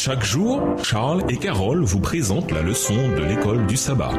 Chaque jour, Charles et Carole vous présentent la leçon de l'école du sabbat.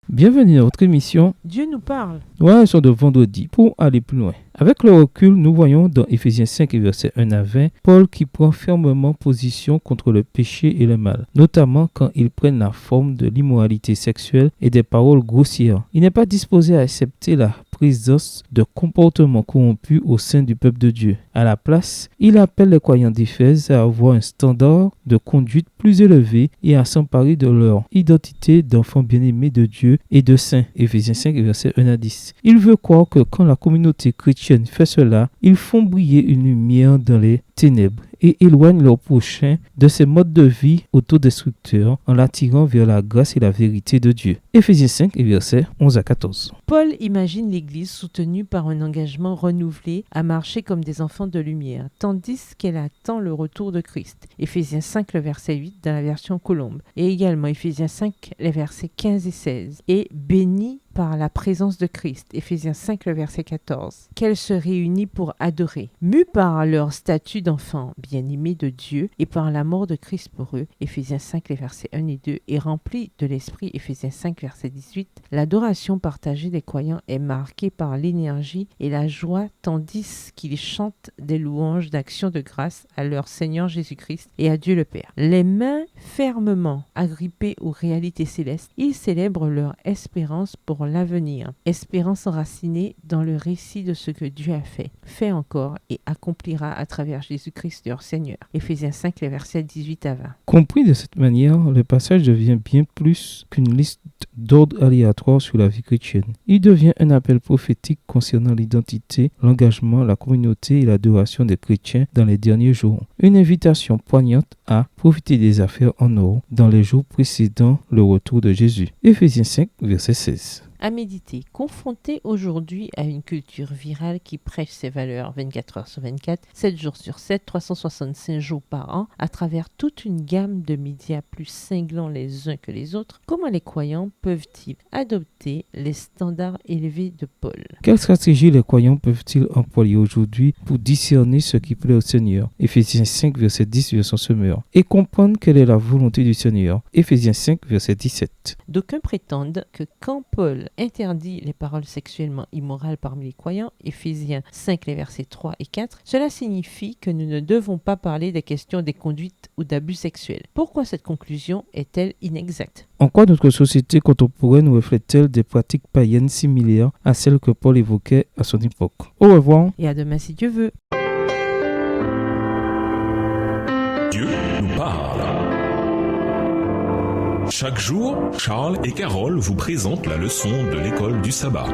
Bienvenue à votre émission Dieu nous parle. Leçon de vendredi. Pour aller plus loin. Avec le recul, nous voyons dans Éphésiens 5 et versets 1 à 20, Paul qui prend fermement position contre le péché et le mal, notamment quand ils prennent la forme de l'immoralité sexuelle et des paroles grossières. Il n'est pas disposé à accepter la présence de comportements corrompus au sein du peuple de Dieu. À la place, il appelle les croyants d'Éphèse à avoir un standard de conduite plus élevé et à s'emparer de leur identité d'enfants bien-aimés de Dieu et de saints. Éphésiens 5 versets 1 à 10. Il veut croire que quand la communauté chrétienne fait cela, ils font briller une lumière dans les ténèbres et éloignent leur prochain de ces modes de vie autodestructeurs en l'attirant vers la grâce et la vérité de Dieu. Éphésiens 5 versets 11 à 14. Paul imagine l'Église soutenue par un engagement renouvelé à marcher comme des enfants de lumière, tandis qu'elle attend le retour de Christ. Éphésiens 5, le verset 8 dans la version Colombe, et également Éphésiens 5, les versets 15 et 16, et bénie par la présence de Christ, Éphésiens 5, le verset 14, qu'elles se réunissent pour adorer. Mues par leur statut d'enfants bien-aimés de Dieu et par la mort de Christ pour eux, Éphésiens 5, les versets 1 et 2, et remplis de l'Esprit, Éphésiens 5, verset 18, l'adoration partagée des croyants est marquée par l'énergie et la joie, tandis qu'ils chantent des louanges d'action de grâce à leur Seigneur Jésus-Christ et à Dieu le Père. Les mains fermement agrippées aux réalités célestes, ils célèbrent leur espérance pour l'avenir, espérance enracinée dans le récit de ce que Dieu a fait encore et accomplira à travers Jésus-Christ leur Seigneur. Éphésiens 5, les versets 18 à 20. Compris de cette manière, le passage devient bien plus qu'une liste d'ordres aléatoires sur la vie chrétienne. Il devient un appel prophétique concernant l'identité, l'engagement, la communauté et l'adoration des chrétiens dans les derniers jours. Une invitation poignante à profiter des affaires en or dans les jours précédant le retour de Jésus. Éphésiens 5, verset 16. À méditer, confronté aujourd'hui à une culture virale qui prêche ses valeurs 24 heures sur 24, 7 jours sur 7, 365 jours par an, à travers toute une gamme de médias plus cinglants les uns que les autres, comment les croyants peuvent-ils adopter les standards élevés de Paul? Quelle stratégie les croyants peuvent-ils employer aujourd'hui pour discerner ce qui plaît au Seigneur? Éphésiens 5, verset 10, verset semeur. Et comprendre quelle est la volonté du Seigneur. Éphésiens 5, verset 17. D'aucuns prétendent que quand Paul interdit les paroles sexuellement immorales parmi les croyants, Éphésiens 5, les versets 3 et 4, cela signifie que nous ne devons pas parler des questions des conduites ou d'abus sexuels. Pourquoi cette conclusion est-elle inexacte? En quoi notre société contemporaine reflète-t-elle des pratiques païennes similaires à celles que Paul évoquait à son époque? Au revoir. Et à demain si Dieu veut. Dieu nous parle. Chaque jour, Charles et Carole vous présentent la leçon de l'école du sabbat.